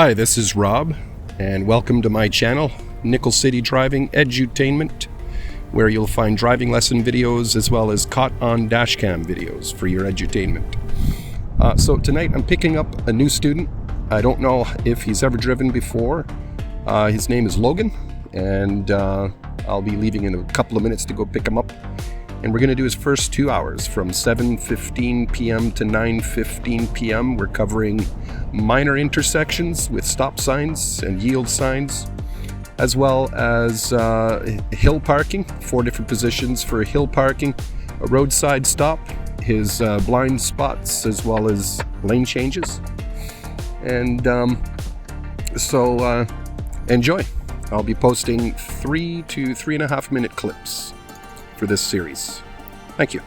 Hi, this is Rob, and welcome to my channel, Nickel City Driving Edutainment, where you'll find driving lesson videos as well as caught on dashcam videos for your edutainment. So tonight I'm picking up a new student. I don't know if he's ever driven before. His name is Logan, and I'll be leaving in a couple of minutes to go pick him up. And we're going to do his first 2 hours from 7:15 p.m. to 9:15 p.m. We're covering minor intersections with stop signs and yield signs, as well as hill parking, 4 different positions for hill parking, a roadside stop, his blind spots, as well as lane changes. And so enjoy. I'll be posting 3 to 3.5 minute clips for this series. Thank you.